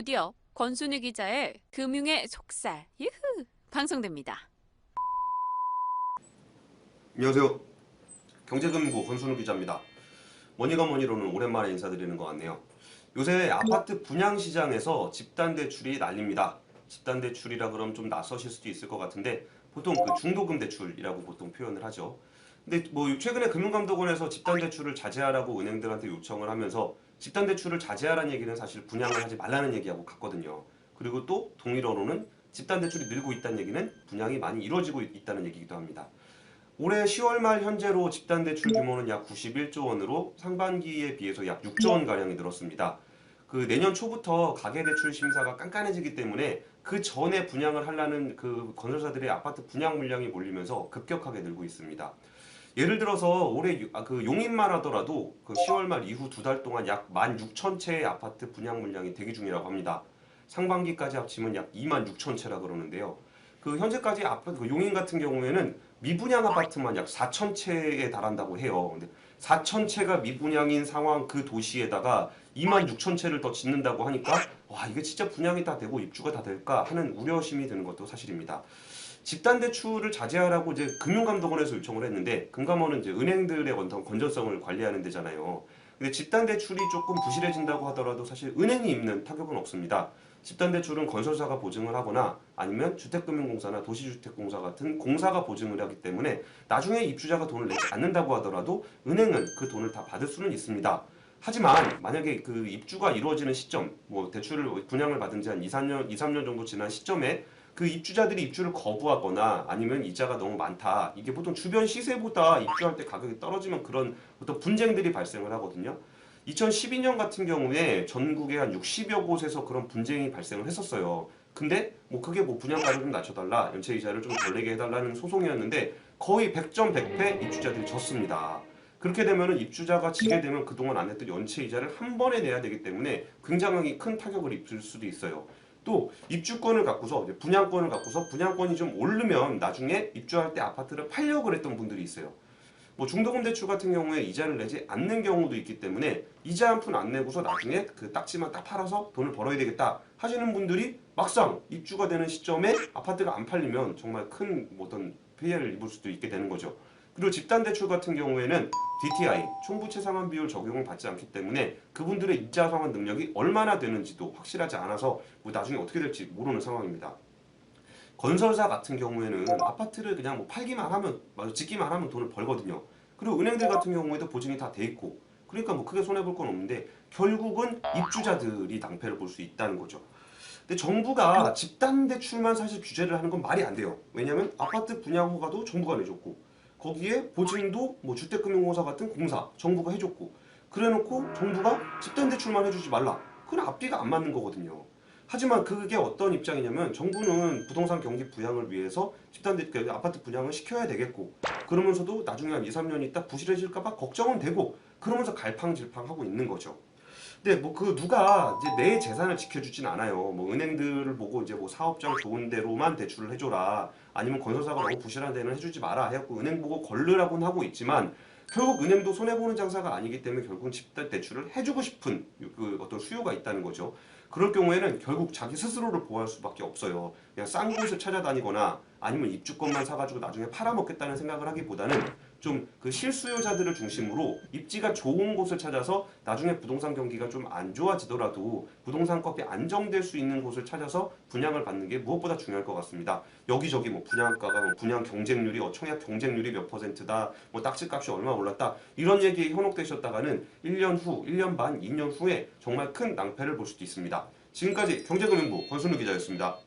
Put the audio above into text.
곧이어 권순우 기자의 금융의 속살 방송됩니다. 안녕하세요. 경제금융부 권순우 기자입니다. 뭐니가 뭐니로는 오랜만에 인사드리는 것 같네요. 요새 아파트 분양시장에서 집단대출이 난립니다. 집단대출이라 그러면 좀 낯서실 수도 있을 것 같은데 보통 그 중도금 대출이라고 보통 표현을 하죠. 근데 뭐 최근에 금융감독원에서 집단대출을 자제하라고 은행들한테 요청을 하면서 집단대출을 자제하라는 얘기는 사실 분양을 하지 말라는 얘기하고 같거든요. 그리고 또 동일어로는 집단대출이 늘고 있다는 얘기는 분양이 많이 이루어지고 있다는 얘기이기도 합니다. 올해 10월 말 현재로 집단대출 규모는 약 91조 원으로 상반기에 비해서 약 6조 원가량이 늘었습니다. 그 내년 초부터 가계대출 심사가 깐깐해지기 때문에 그 전에 분양을 하려는 그 건설사들의 아파트 분양 물량이 몰리면서 급격하게 늘고 있습니다. 예를 들어서 올해 그 용인만 하더라도 그 10월 말 이후 두 달 동안 약 16,000채의 아파트 분양 물량이 대기 중이라고 합니다. 상반기까지 합치면 약 26,000채라 그러는데요. 그 현재까지 아파트 그 용인 같은 경우에는 미분양 아파트만 약 4,000채에 달한다고 해요. 근데 4,000채가 미분양인 상황 그 도시에다가 26,000채를 더 짓는다고 하니까 와 이게 진짜 분양이 다 되고 입주가 다 될까 하는 우려심이 드는 것도 사실입니다. 집단대출을 자제하라고 이제 금융감독원에서 요청을 했는데 금감원은 이제 은행들의 어떤 건전성을 관리하는 데잖아요. 근데 집단대출이 조금 부실해진다고 하더라도 사실 은행이 입는 타격은 없습니다. 집단대출은 건설사가 보증을 하거나 아니면 주택금융공사나 도시주택공사 같은 공사가 보증을 하기 때문에 나중에 입주자가 돈을 내지 않는다고 하더라도 은행은 그 돈을 다 받을 수는 있습니다. 하지만 만약에 그 입주가 이루어지는 시점, 뭐 대출을 분양을 받은 지 한 2, 3년 정도 지난 시점에 그 입주자들이 입주를 거부하거나 아니면 이자가 너무 많다. 이게 보통 주변 시세보다 입주할 때 가격이 떨어지면 그런 어떤 분쟁들이 발생을 하거든요. 2012년 같은 경우에 전국에 한 60여 곳에서 그런 분쟁이 발생을 했었어요. 근데 뭐 그게 뭐 분양가를 좀 낮춰달라, 연체 이자를 좀 덜 내게 해달라는 소송이었는데 거의 100점 100패 입주자들이 졌습니다. 그렇게 되면은 입주자가 지게 되면 그동안 안 냈던 연체 이자를 한 번에 내야 되기 때문에 굉장히 큰 타격을 입을 수도 있어요. 또 입주권을 갖고서 분양권을 갖고서 분양권이 좀 오르면 나중에 입주할 때 아파트를 팔려고 그랬던 분들이 있어요. 뭐 중도금 대출 같은 경우에 이자를 내지 않는 경우도 있기 때문에 이자 한 푼 안 내고서 나중에 그 딱지만 딱 팔아서 돈을 벌어야 되겠다 하시는 분들이 막상 입주가 되는 시점에 아파트가 안 팔리면 정말 큰 어떤 피해를 입을 수도 있게 되는 거죠. 그리고 집단대출 같은 경우에는 DTI, 총부채 상환 비율 적용을 받지 않기 때문에 그분들의 이자 상환 능력이 얼마나 되는지도 확실하지 않아서 뭐 나중에 어떻게 될지 모르는 상황입니다. 건설사 같은 경우에는 아파트를 그냥 뭐 팔기만 하면, 짓기만 하면 돈을 벌거든요. 그리고 은행들 같은 경우에도 보증이 다 돼 있고, 그러니까 뭐 크게 손해볼 건 없는데 결국은 입주자들이 낭패를 볼 수 있다는 거죠. 근데 정부가 집단대출만 사실 규제를 하는 건 말이 안 돼요. 왜냐하면 아파트 분양 허가도 정부가 내줬고 거기에 보증도 뭐 주택금융공사 같은 공사 정부가 해줬고 그래놓고 정부가 집단대출만 해주지 말라. 그건 앞뒤가 안 맞는 거거든요. 하지만 그게 어떤 입장이냐면 정부는 부동산 경기 부양을 위해서 아파트 분양을 시켜야 되겠고 그러면서도 나중에 한 2, 3년 있다 부실해질까봐 걱정은 되고 그러면서 갈팡질팡하고 있는 거죠. 근데 뭐 그 누가 이제 내 재산을 지켜주진 않아요. 뭐 은행들을 보고 이제 뭐 사업장 좋은 데로만 대출을 해줘라. 아니면 건설사가 너무 부실한 데는 해주지 마라. 해갖고 은행 보고 걸르라고는 하고 있지만 결국 은행도 손해보는 장사가 아니기 때문에 결국은 집단 대출을 해주고 싶은 그 어떤 수요가 있다는 거죠. 그럴 경우에는 결국 자기 스스로를 보호할 수밖에 없어요. 그냥 싼 곳을 찾아다니거나 아니면 입주권만 사가지고 나중에 팔아먹겠다는 생각을 하기보다는 좀 그 실수요자들을 중심으로 입지가 좋은 곳을 찾아서 나중에 부동산 경기가 좀 안 좋아지더라도 부동산 값이 안정될 수 있는 곳을 찾아서 분양을 받는 게 무엇보다 중요할 것 같습니다. 여기저기 뭐 분양가가 뭐 분양 경쟁률이 청약 경쟁률이 몇 퍼센트다, 뭐 딱지값이 얼마 올랐다 이런 얘기에 현혹되셨다가는 1년 후, 1년 반, 2년 후에 정말 큰 낭패를 볼 수도 있습니다. 지금까지 경제금융부 권순우 기자였습니다.